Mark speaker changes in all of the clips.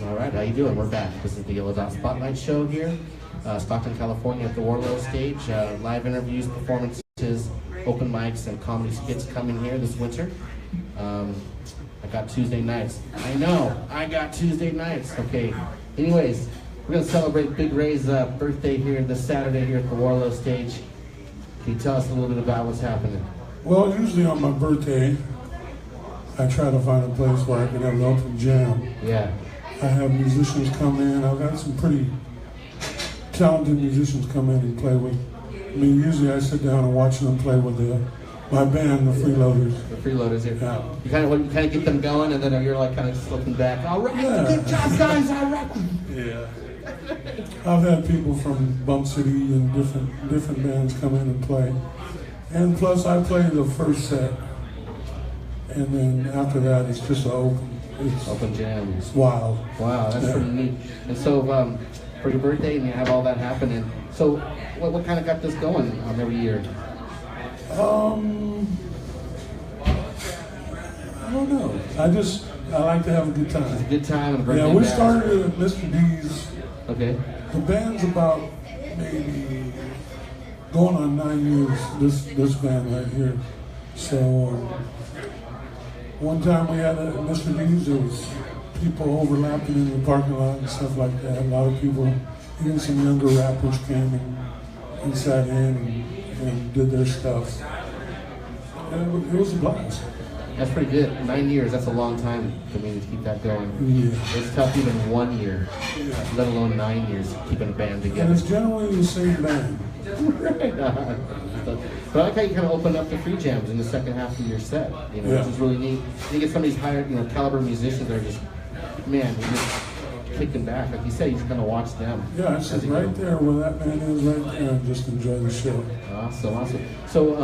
Speaker 1: All right, how you doing? We're back. This is the Yellow Dot Spotlight Show here, Stockton, California at the Warlow stage. Live interviews, performances, open mics, and comedy skits coming here this winter. I got Tuesday nights. I know, I got Tuesday nights. Okay, anyways, we're going to celebrate Big Ray's birthday here this Saturday here at the Warlow stage. Can you tell us a little bit about what's happening?
Speaker 2: Well, usually on my birthday, I try to find a place where I can have an open jam.
Speaker 1: Yeah.
Speaker 2: I have musicians come in. I've got some pretty talented musicians come in and play with me. Usually I sit down and watch them play with my band, the Freeloaders.
Speaker 1: The Freeloaders here.
Speaker 2: Yeah.
Speaker 1: You kind of get them going, and then you're like kind of just looking back. All right, good job, guys. All right.
Speaker 2: Yeah. I've had people from Bump City and different bands come in and play. And plus I play the first set. And then after that it's just
Speaker 1: open jam.
Speaker 2: It's wild.
Speaker 1: Wow, that's pretty neat. And so for your birthday, and you have all that happening. So what kind of got this going every year?
Speaker 2: I don't know. I like to have a good time.
Speaker 1: It's a good time and a birthday.
Speaker 2: Yeah, we
Speaker 1: bash.
Speaker 2: started at Mr. D's.
Speaker 1: Okay.
Speaker 2: The band's about maybe going on 9 years, this band right here. So one time we had at Mr. D's, there was people overlapping in the parking lot and stuff like that. A lot of people, even some younger rappers came and sat in and did their stuff. And it was a blast.
Speaker 1: That's pretty good. 9 years, that's a long time for me to keep that going.
Speaker 2: Yeah.
Speaker 1: It's tough even 1 year, let alone 9 years, keeping a band together.
Speaker 2: And it's generally the same band.
Speaker 1: But I like how you kind of open up the free jams in the second half of your set, which is really neat. You get some of these higher, caliber musicians that are just, man, you're just kicking back. Like you said, you just kind of watch them.
Speaker 2: Yeah, I sit right there where that man is right there and just enjoy the show.
Speaker 1: Awesome. So,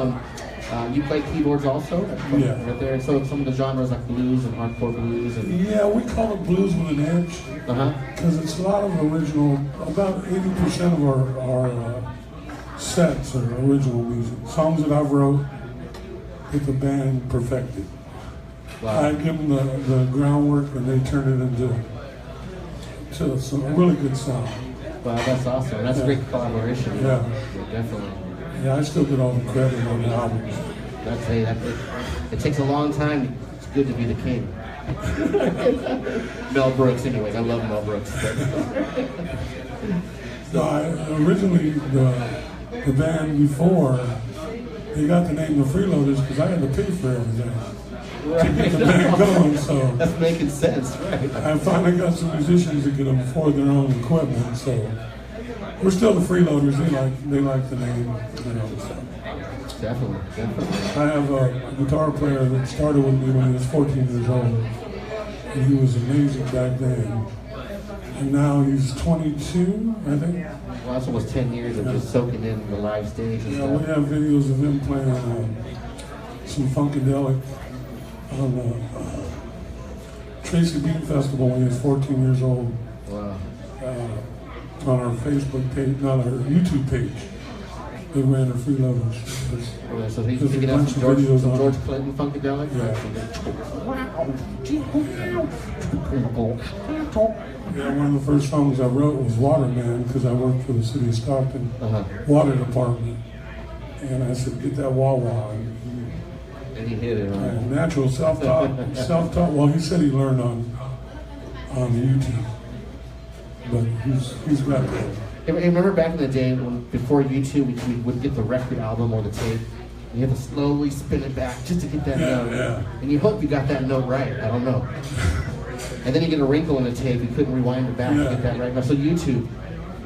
Speaker 1: you play keyboards also?
Speaker 2: Yeah.
Speaker 1: Right there. So some of the genres like blues and hardcore blues and...
Speaker 2: Yeah, we call it blues with an edge. Because it's a lot of original, about 80% of our sets are original music. Songs that I've wrote that the band perfected.
Speaker 1: Wow.
Speaker 2: I give them the groundwork and they turn it into some really good sound.
Speaker 1: Wow, that's awesome. That's a great collaboration.
Speaker 2: Yeah.
Speaker 1: Definitely.
Speaker 2: Yeah, I still get all the credit on the albums.
Speaker 1: It takes a long time. It's good to be the king. Mel Brooks, anyways. I love Mel Brooks.
Speaker 2: No, originally the band before, they got the name the Freeloaders because I had to pay for everything.
Speaker 1: Right.
Speaker 2: To get the band going, so
Speaker 1: that's making sense, right?
Speaker 2: I finally got some musicians that can afford their own equipment, so we're still the Freeloaders. They like the name, so.
Speaker 1: Definitely.
Speaker 2: I have a guitar player that started with me when he was 14 years old, and he was amazing back then. And now he's 22, I think.
Speaker 1: Well, that's almost 10 years of just soaking in the live stage and stuff.
Speaker 2: We have videos of him playing some Funkadelic on the Tracy Bean Festival when he was 14 years old.
Speaker 1: Wow.
Speaker 2: On our Facebook page, not our YouTube page. They ran the Freeloaders.
Speaker 1: So he's picking up some George Clinton Funkadelic?
Speaker 2: Yeah, one of the first songs I wrote was Waterman because I worked for the city of Stockton water department. And I said, get that wah-wah.
Speaker 1: And he hit it, right?
Speaker 2: Natural self-taught. Well, he said he learned on YouTube. But he's got that.
Speaker 1: Hey, remember back in the day when before YouTube, we would get the record album or the tape, and you have to slowly spin it back just to get that note.
Speaker 2: Yeah.
Speaker 1: And you hope you got that note right. I don't know. And then you get a wrinkle in the tape, you couldn't rewind it back to get that right. Now, so YouTube,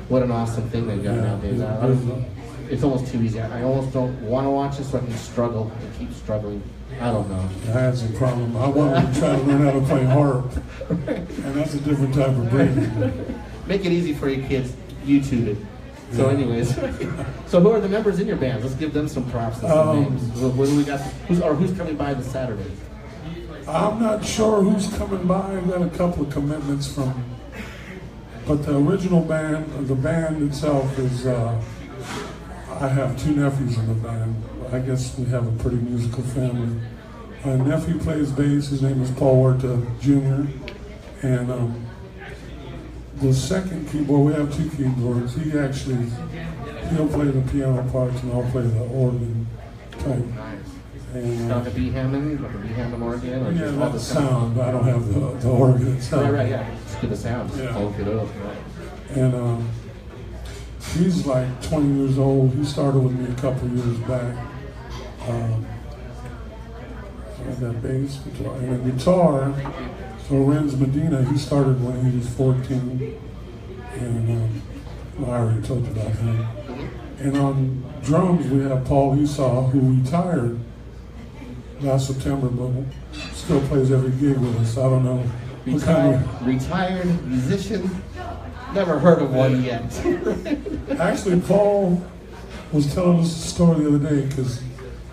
Speaker 1: what an awesome thing they got nowadays. It's almost too easy. I almost don't want to watch it so I can struggle and keep struggling. I don't know.
Speaker 2: I had some problem. I wanted to try to learn how to play harp, and that's a different type of brain.
Speaker 1: Make it easy for your kids. YouTube it. So anyways, so who are the members in your band? Let's give them some props and some names. What do we got? Who's coming by this Saturday?
Speaker 2: I'm not sure who's coming by. I've got a couple of commitments but the original band, the band itself is, I have two nephews in the band. I guess we have a pretty musical family. My nephew plays bass. His name is Paul Huerta Jr. And the second keyboard, we have two keyboards. He'll play the piano parts and I'll play the organ type.
Speaker 1: Nice.
Speaker 2: And,
Speaker 1: Got the B Hammond, like the B Hammond organ, or
Speaker 2: yeah,
Speaker 1: just all the
Speaker 2: that's sound. I don't have the organ itself.
Speaker 1: Right, yeah. Just get the sound. Just
Speaker 2: Yeah.
Speaker 1: bulk it up.
Speaker 2: And he's like 20 years old. He started with me a couple years back. I had that bass guitar. And the guitar, so Renz Medina, he started when he was 14. And I already told you about him. And on drums, we have Paul Esau, who retired last September, but still plays every gig with us. I don't know what kind of...
Speaker 1: Retired musician. Never heard of one yet.
Speaker 2: Actually, Paul was telling us a story the other day because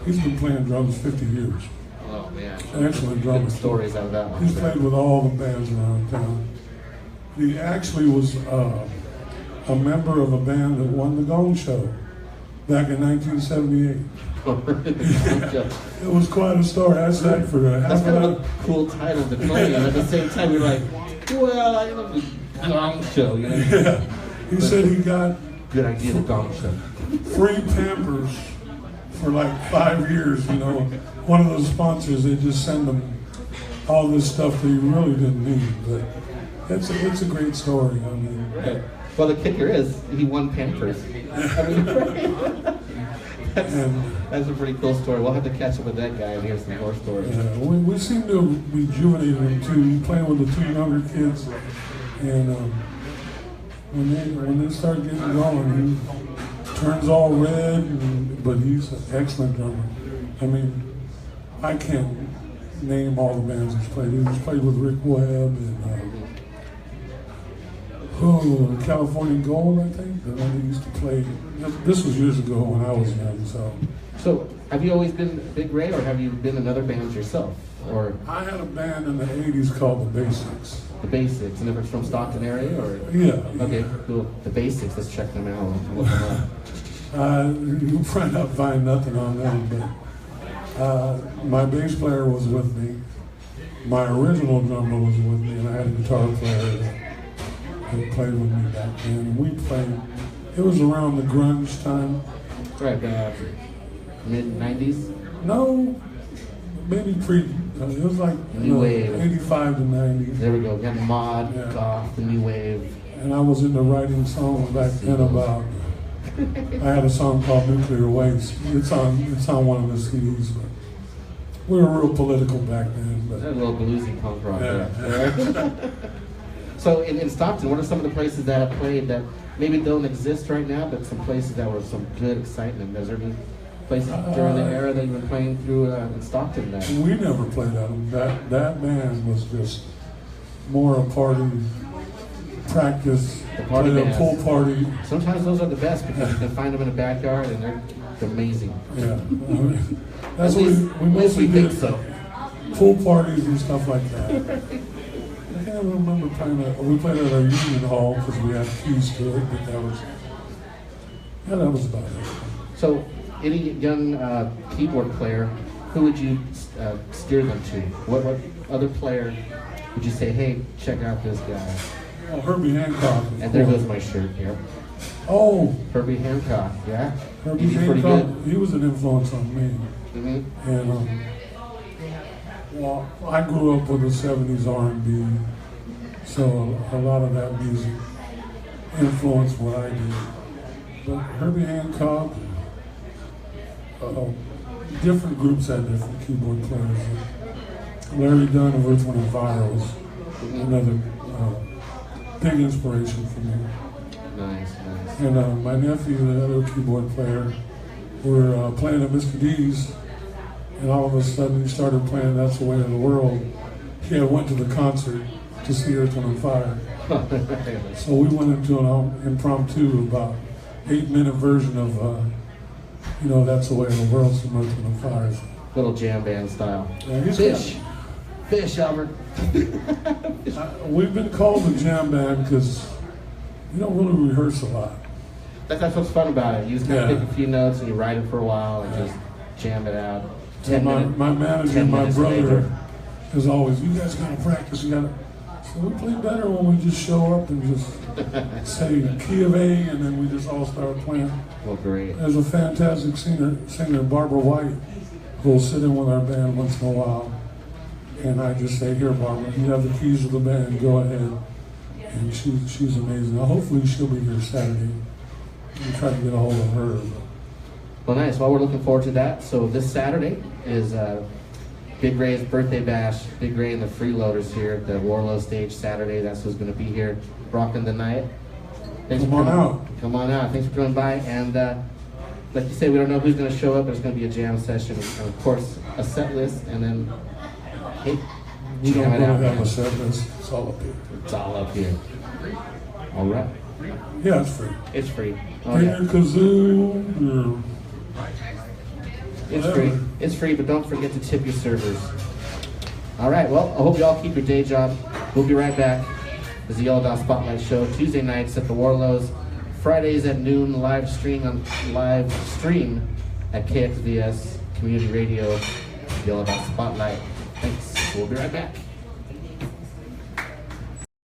Speaker 2: he's been playing drums 50 years.
Speaker 1: Oh man.
Speaker 2: Excellent drummer.
Speaker 1: Good stories out of that one.
Speaker 2: He's played with all the bands around town. He actually was a member of a band that won the Gong Show back in 1978. It was quite a story. I sat for half
Speaker 1: That's kind
Speaker 2: an
Speaker 1: of
Speaker 2: hour.
Speaker 1: a cool title to claim. At the same time, you're like, well, I love the Gong Show. You know?
Speaker 2: Yeah. He said he got
Speaker 1: Good idea, the Gong Show.
Speaker 2: free Pampers for like 5 years. You know, one of those sponsors, they just send them all this stuff that he really didn't need. But it's a great story. I mean,
Speaker 1: Right. Well, the kicker is he won Pampers. I mean, that's a pretty cool story. We'll have to catch up with that guy and hear some more stories.
Speaker 2: yeah, we seem to have rejuvenated him too, playing with the two younger kids. And when they start getting going, he turns all red, but he's an excellent drummer. I mean, I can't name all the bands he's played. He's played with Rick Webb and California Gold, I think. The one he used to play. This was years ago when I was young.
Speaker 1: So, have you always been Big Ray, or have you been in other bands yourself? Or
Speaker 2: I had a band in the '80s called The Basics.
Speaker 1: the Basics, and if it's from Stockton area, or
Speaker 2: Yeah.
Speaker 1: okay, cool. The Basics. Let's check them out. Look them up.
Speaker 2: You probably not find nothing on them, but my bass player was with me. My original drummer was with me, and I had a guitar player that played with me back then. And we played. It was around the grunge time.
Speaker 1: Right, mid '90s.
Speaker 2: No, maybe pre. It was like
Speaker 1: New wave.
Speaker 2: 85 to 90.
Speaker 1: There we go. We had mod,
Speaker 2: Yeah.
Speaker 1: goth, the new wave.
Speaker 2: And I was into writing songs back then about. I had a song called Nuclear Waste. It's on one of the CDs, but we were real political back then.
Speaker 1: That
Speaker 2: But
Speaker 1: a little bluesy punk rock.
Speaker 2: Yeah.
Speaker 1: Yeah. So in Stockton, what are some of the places that have played that maybe don't exist right now, but some places that were some good excitement? Is there any places during the era that you've been playing through in Stockton that?
Speaker 2: we never played at them. That band was just more a party practice,
Speaker 1: The party
Speaker 2: played a
Speaker 1: bands.
Speaker 2: pool party.
Speaker 1: Sometimes those are the best because you can find them in the backyard and they're amazing.
Speaker 2: Yeah, I mean, that's
Speaker 1: At
Speaker 2: what
Speaker 1: least-
Speaker 2: we
Speaker 1: at least
Speaker 2: mostly
Speaker 1: we think
Speaker 2: did.
Speaker 1: so.
Speaker 2: Pool parties and stuff like that. I can't remember playing we played at our union hall because we had keys to it, but that was about it.
Speaker 1: So, any young keyboard player, who would you steer them to? What other player would you say, hey, check out this guy?
Speaker 2: Oh, Herbie Hancock.
Speaker 1: And there goes my shirt here.
Speaker 2: Oh,
Speaker 1: Herbie Hancock, yeah?
Speaker 2: Herbie
Speaker 1: He's pretty
Speaker 2: Hancock.
Speaker 1: good.
Speaker 2: He was an influence on me.
Speaker 1: Mm-hmm.
Speaker 2: And well, I grew up with the '70s R&B, so a lot of that music influenced what I did. But Herbie Hancock, different groups had different keyboard players. Larry Dunn of Earth, Wind and Fire was another big inspiration for me.
Speaker 1: Nice.
Speaker 2: And my nephew, the other keyboard player, were playing at Mr. D's, and all of a sudden he started playing That's the Way of the World. He had went to the concert to see Earth, Wind and Fire. So we went into an impromptu, about 8-minute version of, That's the Way of the World from Earth, Wind and Fire.
Speaker 1: Little jam band style.
Speaker 2: Yeah, he's
Speaker 1: Fish, Albert.
Speaker 2: We've been called the jam band because we don't really rehearse a lot.
Speaker 1: That's what's fun about it. You just kind of
Speaker 2: Yeah.
Speaker 1: pick a few notes and you write it for a while and just jam it out.
Speaker 2: And my manager,
Speaker 1: 10
Speaker 2: my
Speaker 1: minutes
Speaker 2: brother,
Speaker 1: later.
Speaker 2: is always, you guys gotta practice, you gotta. So we play better when we just show up and just say key of A, and then we just all start playing.
Speaker 1: Well, great.
Speaker 2: There's a fantastic singer, Barbara White, who will sit in with our band once in a while. And I just say, here, Barbara, you have the keys of the band, go ahead. And she's amazing. Now, hopefully she'll be here Saturday. We'll try to get a hold of her.
Speaker 1: Well, nice. Well, we're looking forward to that. So this Saturday is Big Ray's birthday bash. Big Ray and the Freeloaders here at the Warlow stage Saturday. That's who's going to be here rocking the night. Thanks
Speaker 2: Come on out.
Speaker 1: Come on out. Thanks for coming by. And like you say, we don't know who's going to show up, but it's going to be a jam session. And of course, a set list. And then, hey,
Speaker 2: We don't
Speaker 1: jam it out,
Speaker 2: really have
Speaker 1: man.
Speaker 2: a set list. It's all up here.
Speaker 1: It's all up here. All right.
Speaker 2: Yeah, it's free.
Speaker 1: It's free. Oh,
Speaker 2: Bring
Speaker 1: yeah.
Speaker 2: your kazoo.
Speaker 1: It's free. It's free, but don't forget to tip your servers. All right, well, I hope you all keep your day job. We'll be right back. This is the Yellow Dot Spotlight Show, Tuesday nights at the Warlows, Fridays at noon, live stream at KXVS Community Radio, Yellow Dot Spotlight. Thanks. We'll be right back.